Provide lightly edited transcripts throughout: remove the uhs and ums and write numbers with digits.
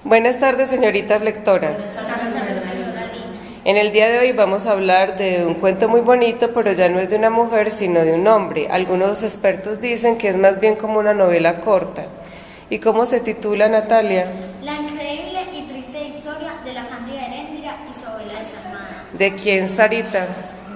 Buenas tardes, señoritas lectoras. En el día de hoy vamos a hablar de un cuento muy bonito, pero ya no es de una mujer, sino de un hombre. Algunos expertos dicen que es más bien como una novela corta. ¿Y cómo se titula, Natalia? La increíble y triste historia de la Cándida Heréndira y su abuela desalmada. ¿De quién, Sarita?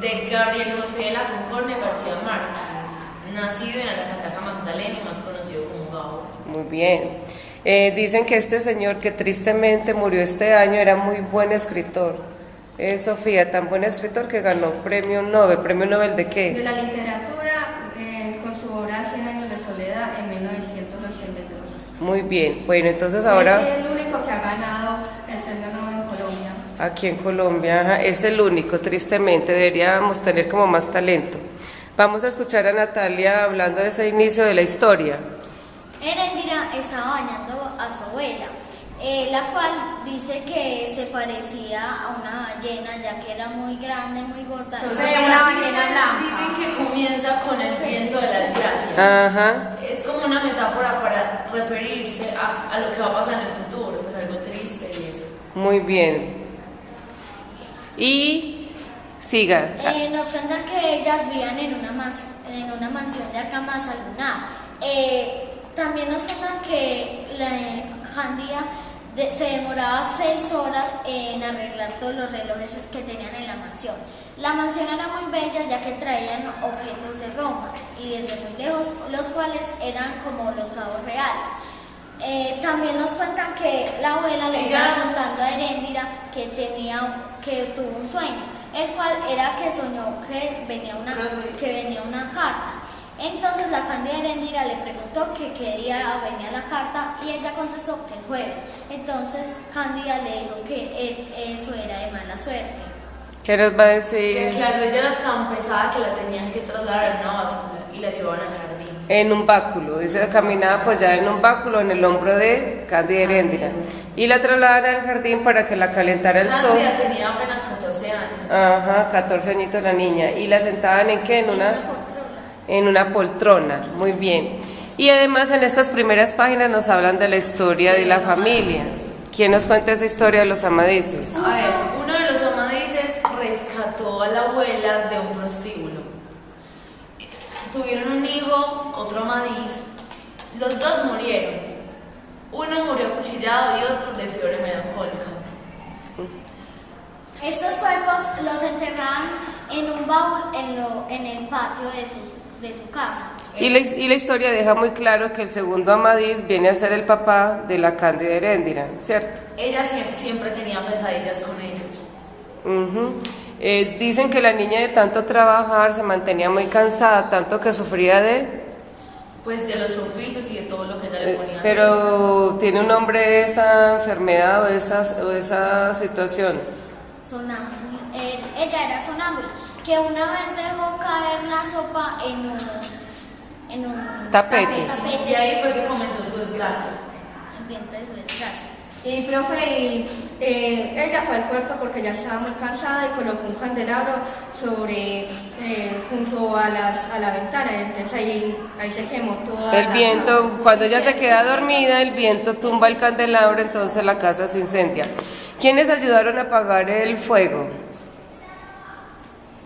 De Gabriel José de la Concordia García Márquez, nacido en Aracataca, Magdalena y más conocido como Gabo. Muy bien. Dicen que este señor que tristemente murió este año era muy buen escritor. Sofía, tan buen escritor que ganó premio Nobel. ¿Premio Nobel de qué? De la literatura, con su obra Cien años de soledad en 1982. Muy bien. Bueno, entonces ahora... Es el único que ha ganado el premio Nobel en Colombia. Aquí en Colombia, ajá, es el único, tristemente. Deberíamos tener como más talento. Vamos a escuchar a Natalia hablando de ese inicio de la historia. Heréndira estaba bañando a su abuela, la cual dice que se parecía a una ballena, ya que era muy grande, muy gorda. Pero una ballena blanca. Dicen que comienza con el viento de la desgracia. Ajá. Es como una metáfora para referirse a lo que va a pasar en el futuro, pues algo triste y eso. Muy bien. Y siga. Nos cuentan que ellas vivían en una mansión de Argamasa lunar. También nos cuentan que la Cándida se demoraba 6 horas en arreglar todos los relojes que tenían en la mansión. La mansión era muy bella, ya que traían objetos de Roma y desde muy lejos, los cuales eran como los pavos reales. También nos cuentan que la abuela le estaba contando a Heréndira que tuvo un sueño, el cual era que soñó que venía una carta. Entonces la Cándida Heréndira le preguntó que qué día venía la carta y ella contestó que el jueves. Entonces Cándida le dijo que eso era de mala suerte. ¿Qué nos va a decir? Que claro, ella era tan pesada que la tenían que trasladar en una báscula y la llevaban al jardín. En un báculo, dice, caminaba apoyada en un báculo en el hombro de Cándida Heréndira. Y la trasladaron al jardín para que la calentara el sol. Cándida tenía apenas 14 años. Ajá, 14 añitos la niña. ¿Y la sentaban en qué? En una poltrona, muy bien. Y además en estas primeras páginas nos hablan de la historia de la familia. ¿Quién nos cuenta esa historia de los Amadises? A ver, uno de los Amadises rescató a la abuela de un prostíbulo. Tuvieron un hijo, otro Amadís. Los dos murieron. Uno murió acuchillado y otro de fiebre melancólica. Estos cuerpos los enterraban en un baúl en el patio de su casa. Y la historia deja muy claro que el segundo Amadís viene a ser el papá de la Cándida Heréndira, ¿cierto? Ella siempre tenía pesadillas con ellos. Dicen que la niña de tanto trabajar se mantenía muy cansada, tanto que sufría de... Pues de los oficios y de todo lo que ella le ponía. Pero ¿tiene un nombre esa enfermedad o esa situación? Ella era sonámbula, que una vez dejó caer la sopa en un Tapete. Y ahí fue que comenzó su desgracia. El viento de su desgracia. Y profe, ella fue al puerto porque ya estaba muy cansada y colocó un candelabro junto a la ventana. Entonces ahí se quemó toda El viento, cuando ella se queda dormida, el viento tumba el candelabro, entonces la casa se incendia. ¿Quiénes ayudaron a apagar el fuego?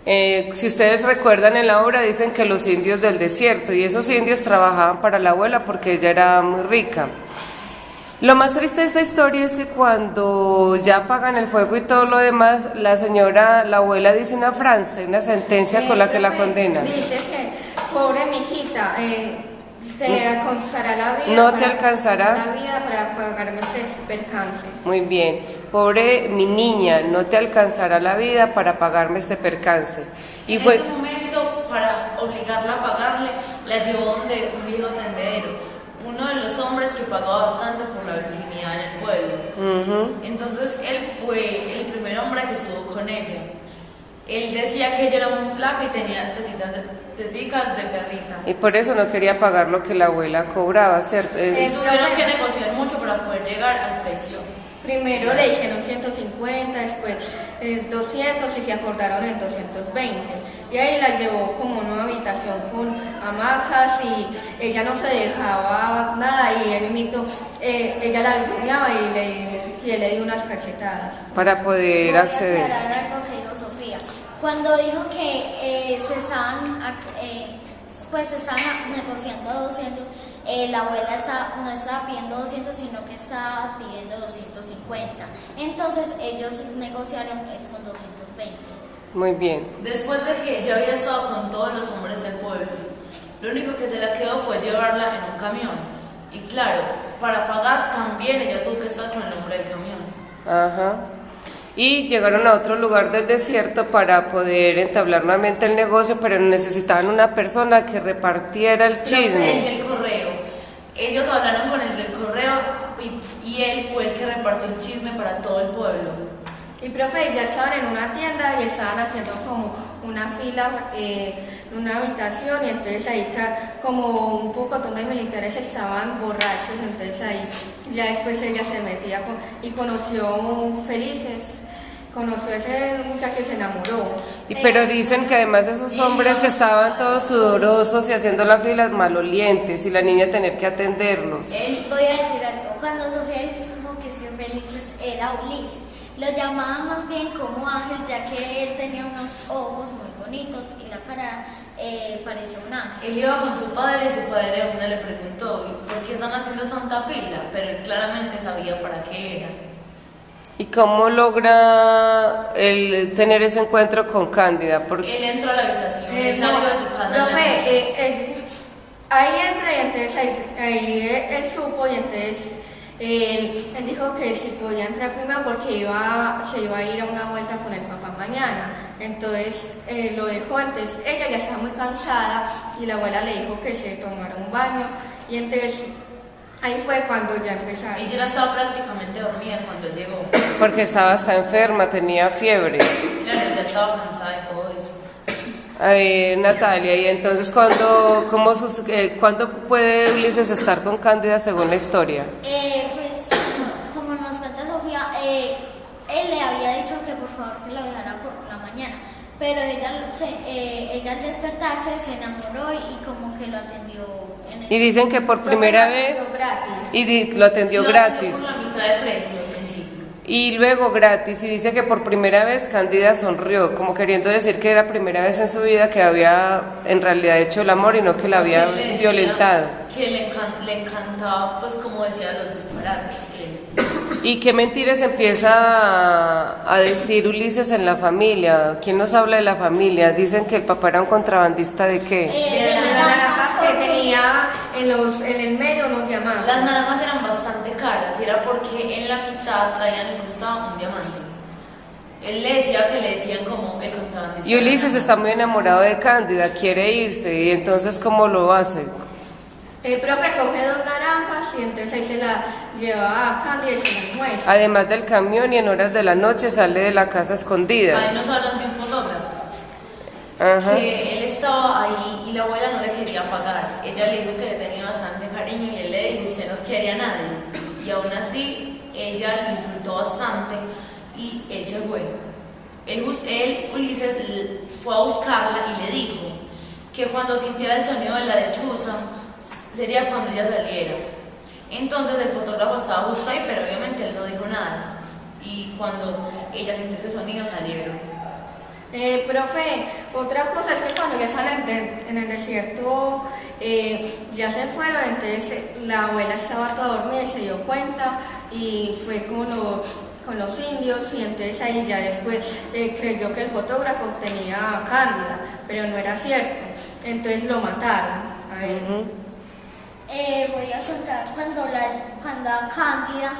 Si ustedes recuerdan en la obra, dicen que los indios del desierto, y esos indios trabajaban para la abuela porque ella era muy rica. Lo más triste de esta historia es que cuando ya apagan el fuego y todo lo demás, la abuela dice una frase, una sentencia con la que la condena. Dice que, pobre mijita, te alcanzará la vida. No te alcanzará la vida para pagarme este percance. Muy bien. Pobre mi niña, no te alcanzará la vida para pagarme este percance. Y en ese momento, para obligarla a pagarle, la llevó donde un viejo tendedero, uno de los hombres que pagaba bastante por la virginidad en el pueblo. Entonces él fue el primer hombre que estuvo con ella. Él decía que ella era muy flaca y tenía teticas de perrita. Y por eso no quería pagar lo que la abuela cobraba, ¿cierto? Tuvieron que negociar mucho para poder llegar al precio. Primero le dijeron 150, después 200 y se acordaron en 220. Y ahí la llevó como a una habitación con hamacas y ella no se dejaba nada y él mismo, ella la engañaba y le y él le dio unas cachetadas. para poder Voy a acceder. aclarar algo que dijo Sofía. Cuando dijo que se estaban negociando 200, la abuela no estaba pidiendo 200, sino que estaba pidiendo 250. Entonces ellos negociaron es con 220. Muy bien. Después de que ella había estado con todos los hombres del pueblo, lo único que se le quedó fue llevarla en un camión. Y claro, para pagar también ella tuvo que estar con el hombre del camión. Ajá. Y llegaron a otro lugar del desierto para poder entablar nuevamente el negocio, pero necesitaban una persona que repartiera el El chisme. del correo. Ellos hablaron con el del correo y él fue el que repartió el chisme para todo el pueblo. Y profe, ya estaban en una tienda y estaban haciendo como una fila en una habitación y entonces ahí como un pocotón de militares estaban borrachos, entonces ahí ya después ella se metía y conoció a ese muchacho y se enamoró. Pero dicen que además esos hombres que estaban todos sudorosos y haciendo la fila malolientes y la niña tener que atenderlos. Voy a decir algo. Cuando Sofía dijo que sí felices, era Ulises. Lo llamaban más bien como Ángel, ya que él tenía unos ojos muy bonitos y la cara parecía un ángel. Él iba con su padre y su padre una le preguntó ¿por qué están haciendo tanta fila? Pero él claramente sabía para qué era. ¿Y cómo logra él tener ese encuentro con Cándida? Porque Él entró a la habitación, él salió de su casa. Profe, ahí entra y entonces ahí él supo y entonces él dijo que si podía entrar primero porque se iba a ir a una vuelta con el papá mañana. Entonces lo dejó, entonces ella ya estaba muy cansada y la abuela le dijo que se tomara un baño y entonces ahí fue cuando ya empezaron. Ella ya estaba prácticamente dormida cuando él llegó. porque estaba hasta enferma, tenía fiebre. Claro, ya estaba cansada de todo eso. A ver, Natalia, y entonces ¿cuándo puede Ulises estar con Cándida según la historia? Pues, como nos cuenta Sofía, él le había dicho que por favor que lo dejara por la mañana, pero ella al despertarse se enamoró y como que lo atendió Y dicen que por primera vez Gratis. lo atendió gratis. Por la mitad de precio al principio. Y luego gratis, y dice que por primera vez Cándida sonrió, como queriendo decir que era la primera vez en su vida que había en realidad hecho el amor y no que la había Él le decía violentado. Que le encantaba, pues como decía, los disparates. ¿Y qué mentiras empieza a decir Ulises en la familia? ¿Quién nos habla de la familia? Dicen que el papá era un contrabandista de qué. De las naranjas que tenía en el medio unos diamantes. Las naranjas eran bastante caras y era porque en la mitad traían incrustado un diamante. Él le decía que le decían como el contrabandista. Y Ulises está muy enamorado de Cándida, quiere irse, y entonces ¿cómo lo hace? El profe coge 2 naranjas y entonces ahí se la lleva a Cándida y se la muestra. Además del camión, y en horas de la noche sale de la casa escondida. Ahí nos hablan de un fotógrafo. Ajá. Que él estaba ahí y la abuela no le quería pagar. Ella le dijo que le tenía bastante cariño y él le dijo, usted no quiere a nadie. Y aún así, ella lo insultó bastante y él se fue. Ulises, fue a buscarla y le dijo que cuando sintiera el sonido de la lechuza, sería cuando ella saliera. Entonces el fotógrafo estaba justo ahí, pero obviamente él no dijo nada. Y cuando ella sintió ese sonido, salieron. Profe, otra cosa es que cuando ya están en el desierto, ya se fueron, entonces la abuela estaba toda dormida y se dio cuenta y fue con los indios y entonces ahí ya después creyó que el fotógrafo tenía a Cándida, pero no era cierto, entonces lo mataron a él. Voy a contar cuando a Cándida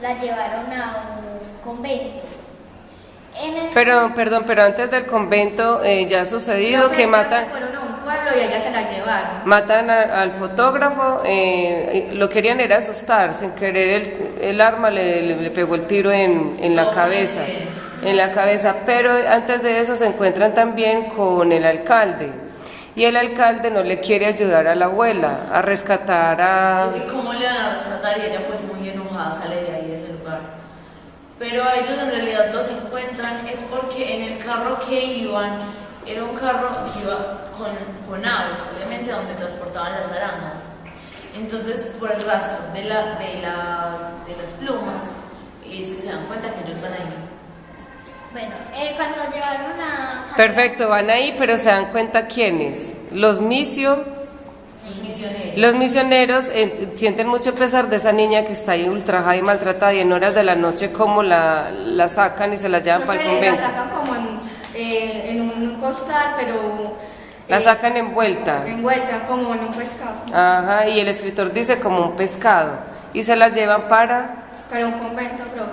la llevaron a un convento. Pero antes del convento ya ha sucedido que matan Fueron a un pueblo y allá se la llevaron. Matan al fotógrafo, lo querían era asustar, sin querer el arma le pegó el tiro en la cabeza, pero antes de eso se encuentran también con el alcalde, y el alcalde no le quiere ayudar a la abuela a rescatar a... ¿Y cómo le van a rescatar? Y ella pues muy enojada sale de ahí de ese lugar. Pero a ellos en realidad los encuentran es porque en el carro que iban, era un carro que iba con aves, obviamente donde transportaban las naranjas. Entonces por el rastro de las plumas es cuenta que ellos van ahí. Bueno, cuando llegaron a... Perfecto, van ahí, pero se dan cuenta quiénes. Los misioneros. Los misioneros sienten mucho pesar de esa niña que está ahí ultrajada y maltratada, y en horas de la noche como la sacan y se la llevan para el convento. La sacan como en un costal, pero... La sacan envuelta. Envuelta, como en un pescado. Ajá, y el escritor dice como un pescado. Y se las llevan para... Para un convento, profe.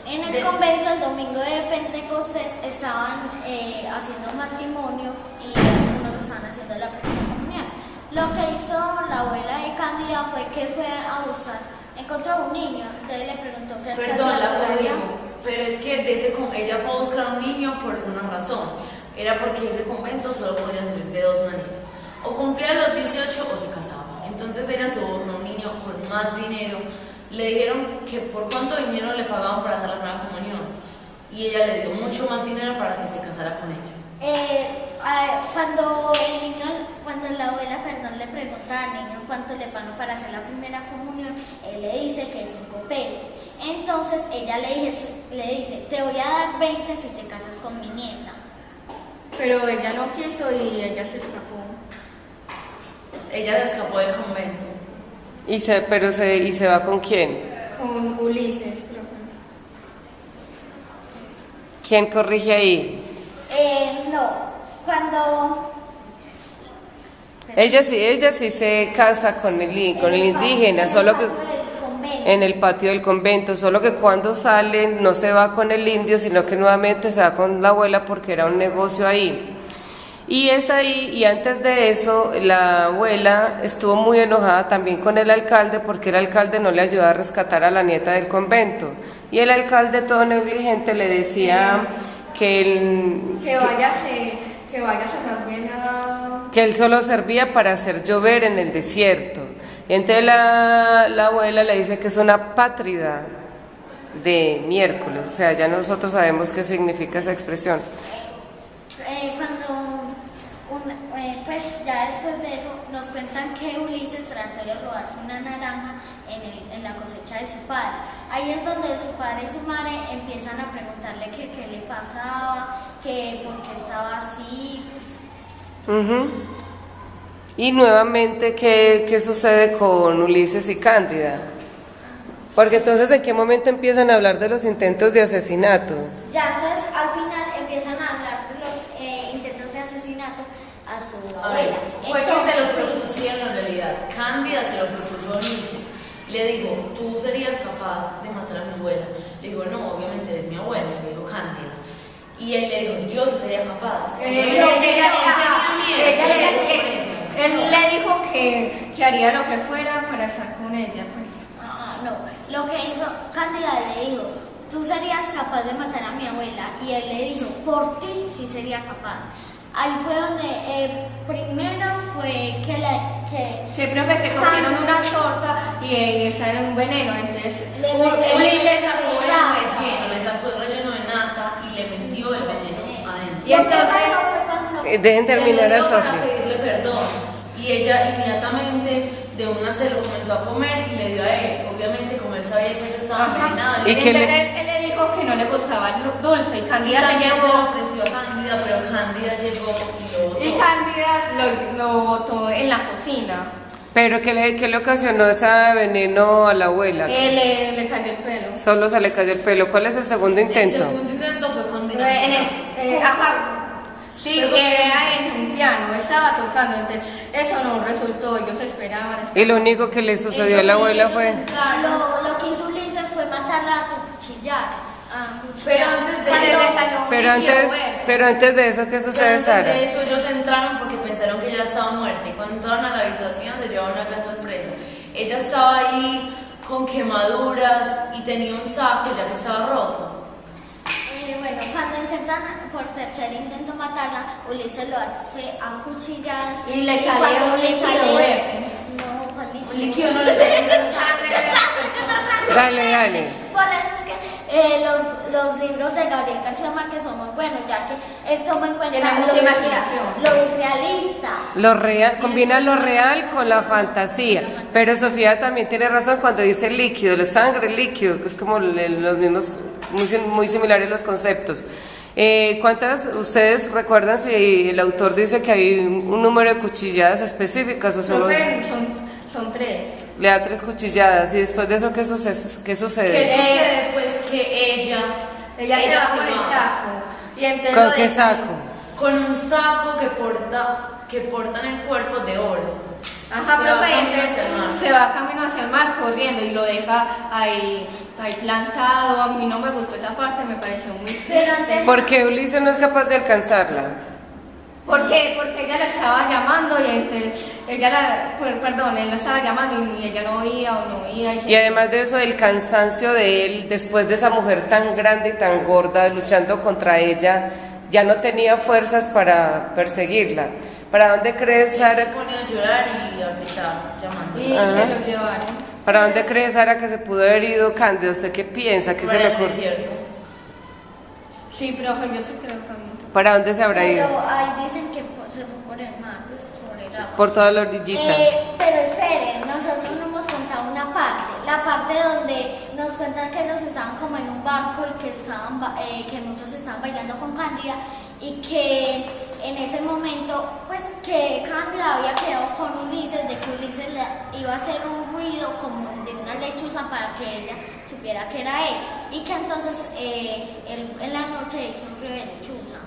En el convento, el domingo de Pentecostés, estaban haciendo matrimonios y algunos estaban haciendo la primera comunión. Lo que hizo la abuela de Cándida fue que fue a buscar, encontró un niño, entonces le preguntó qué Perdón, la corrijo, pero es que ella fue a buscar a un niño por una razón. Era porque ese convento solo podía salir de dos maneras: o cumplía los 18 o se casaba. Entonces ella sobornó a un niño con más dinero. Le dijeron que por cuánto dinero le pagaban para hacer la primera comunión, y ella le dio mucho más dinero para que se casara con ella. Cuando la abuela le pregunta al niño cuánto le pagan para hacer la primera comunión, él le dice que es 5 pesos. Entonces ella le dice, te voy a dar 20 si te casas con mi nieta. Pero ella no quiso y ella se escapó. Ella se escapó del convento. ¿Y se va con quién? Con Ulises, profe. ¿Quién corrige ahí? No, cuando... Ella sí se casa con el indígena, solo que en el patio del convento, solo que cuando salen no se va con el indio, sino que nuevamente se va con la abuela porque era un negocio ahí. Y es ahí, y antes de eso, la abuela estuvo muy enojada también con el alcalde porque el alcalde no le ayudó a rescatar a la nieta del convento. Y el alcalde, todo negligente, le decía que váyase más bien a... Que él solo servía para hacer llover en el desierto. Y entonces la abuela le dice que es una pátrida de miércoles, o sea, ya nosotros sabemos qué significa esa expresión. Pues ya después de eso nos cuentan que Ulises trató de robarse una naranja en la cosecha de su padre. Ahí es donde su padre y su madre empiezan a preguntarle que qué le pasaba, que por qué estaba así. Pues. Y nuevamente, ¿qué sucede con Ulises y Cándida? Porque entonces, ¿en qué momento empiezan a hablar de los intentos de asesinato? Ya, entonces al final empiezan a hablar de los intentos de asesinato a su abuela. Fue que se los propusieron en realidad. Cándida se lo propuso a Ulises. Le dijo, ¿tú serías capaz de matar a mi abuela? Le dijo, no, obviamente eres mi abuela, le dijo Cándida. Y él le dijo, yo sería capaz. Él le dijo que haría lo que fuera para estar con ella, pues. No, lo que hizo Cándida le dijo, tú serías capaz de matar a mi abuela, y él le dijo, por ti sí sería capaz. Ahí fue donde primero fue que profe, que cogieron una torta y esa era un veneno, entonces Ulises sacó le sacó el relleno de nata y le metió el veneno adentro. Y entonces dejen terminar a Sofía. Para pedirle perdón, y ella inmediatamente de una se lo comenzó a comer y le dio a él, obviamente como él sabía que él estaba envenenado. Y él le dijo que no le gustaba el dulce, y Cándida se llevó. Se ofreció a Cándida, pero Cándida llegó y lo botó. Y Cándida lo botó en la cocina. ¿Pero qué le ocasionó ese veneno a la abuela? Le cayó el pelo. Solo se le cayó el pelo. ¿Cuál es el segundo intento? El segundo intento fue con dinamita. Sí, era en un piano, estaba tocando, entonces eso no resultó, ellos esperaban. Y lo único que le sucedió a la abuela fue... Lo que hizo Ulises fue matarla a cuchillar. Pero antes de eso, ¿qué sucede, Sara? Antes de eso ellos entraron porque pensaron que ella estaba muerta, y cuando entraron a la habitación se llevaron una gran sorpresa. Ella estaba ahí con quemaduras y tenía un saco ya que estaba roto. Bueno, cuando intentan por tercer intento matarla, Ulises lo hace a cuchilladas y le sale un líquido verde. No, ¿cuál líquido? Un líquido no le sale. Dale. Por eso es que los libros de Gabriel García Márquez son muy buenos, ya que él toma en cuenta lo irrealista. Combina lo real con la fantasía. Pero Sofía también tiene razón cuando dice líquido, la sangre líquido, que es como los mismos muy similares los conceptos. ¿Cuántas ustedes recuerdan si el autor dice que hay un número de cuchilladas específicas o solo Profe, son 3. le da 3 cuchilladas y después de eso qué sucede? ¿Qué sucede? Pues que ella se va con el saco. Y entonces ¿Con qué saco? con un saco que porta en el cuerpo de oro. Ajá, Se va profe, camino entonces hacia el mar. se va camino hacia el mar corriendo y lo deja ahí plantado. A mí no me gustó esa parte, me pareció muy triste. ¿Por qué Ulises no es capaz de alcanzarla? ¿Por qué? Porque ella la estaba llamando y entonces él la estaba llamando y ella no oía o no oía. Y además de eso, el cansancio de él, después de esa mujer tan grande y tan gorda, luchando contra ella, ya no tenía fuerzas para perseguirla. ¿Para dónde crees, Se Sara? ponía a llorar y a gritar, llamando. Y Ajá. se lo llevaron. ¿Para dónde crees, Sara, que se pudo haber ido Cándida? ¿Usted qué piensa? ¿Qué se Para le el ocurre? desierto. Sí, profe, yo sí creo también. ¿Para dónde se habrá ido? Pero ahí dicen que se fue por el mar, pues por el agua. Por toda la orillita. Pero esperen, nosotros no hemos contado una parte, la parte donde nos cuentan que ellos estaban como en un barco y que muchos estaban bailando con Cándida y que en ese momento, pues que Cándida había quedado con Ulises, de que Ulises le iba a hacer un ruido como de una lechuza para que ella supiera que era él y que entonces él en la noche hizo un ruido de lechuza.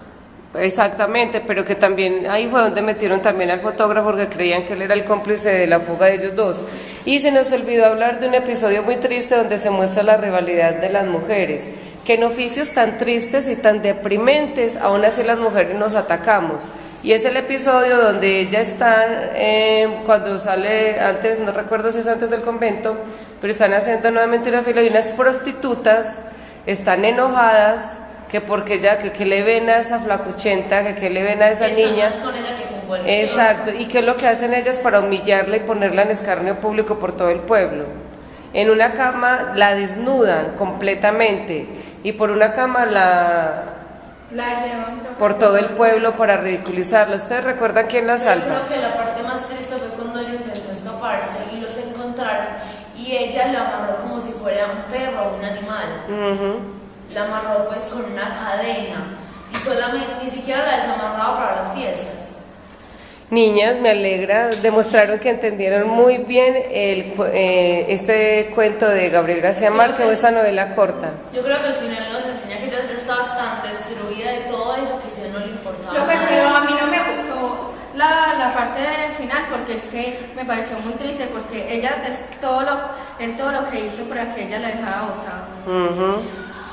Exactamente, pero que también ahí fue donde metieron también al fotógrafo porque creían que él era el cómplice de la fuga de ellos dos. Y se nos olvidó hablar de un episodio muy triste donde se muestra la rivalidad de las mujeres, que en oficios tan tristes y tan deprimentes, aún así las mujeres nos atacamos. Y es el episodio donde ella está, cuando sale, antes, no recuerdo si es antes del convento, pero están haciendo nuevamente una fila y unas prostitutas están enojadas que porque ya que le ven a esa flacuchenta, que le ven a esa Están niña. más con ella que con cualquier Exacto, y qué es lo que hacen ellas para humillarla y ponerla en escarnio público por todo el pueblo. En una cama la desnudan completamente y por una cama La llevan, profe, por todo el pueblo para ridiculizarla. ¿Ustedes recuerdan quién la Yo salva? creo que la parte más triste fue cuando ella intentó escaparse y los encontraron y ella lo amarró como si fuera un perro o un animal. Ujú. La amarró pues con una cadena y solamente, ni siquiera la desamarraba para las fiestas. Niñas, me alegra, demostraron que entendieron muy bien este cuento de Gabriel García Márquez o esta novela corta. Yo creo que al final nos enseña que ella ya estaba tan destruida de todo eso que ya no le importaba profe, nada. pero a mí no me gustó la parte del final porque es que me pareció muy triste porque ella todo lo que hizo para que ella la dejara botada. Ujú.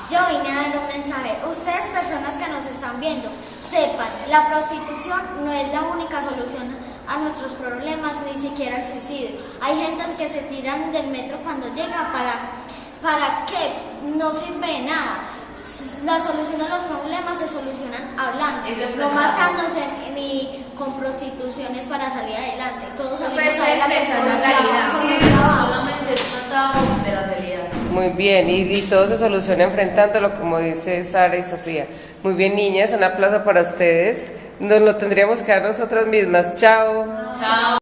Yo vine a dar un mensaje. Ustedes, personas que nos están viendo, sepan, la prostitución no es la única solución a nuestros problemas, ni siquiera el suicidio. Hay gentes que se tiran del metro cuando llega para que no sirve de nada. La solución a los problemas se solucionan hablando, Es de no enfrentarlos. matándose ni con prostituciones para salir adelante. Todos salimos Pero es adelante enfrentar con la un realidad. trabajo, con Sí, un trabajo. solamente es un atajo de la realidad. Muy bien, y todo se soluciona enfrentándolo, como dice Sara y Sofía. Muy bien, niñas, un aplauso para ustedes. Nos lo tendríamos que dar nosotras mismas. Chao. Chao.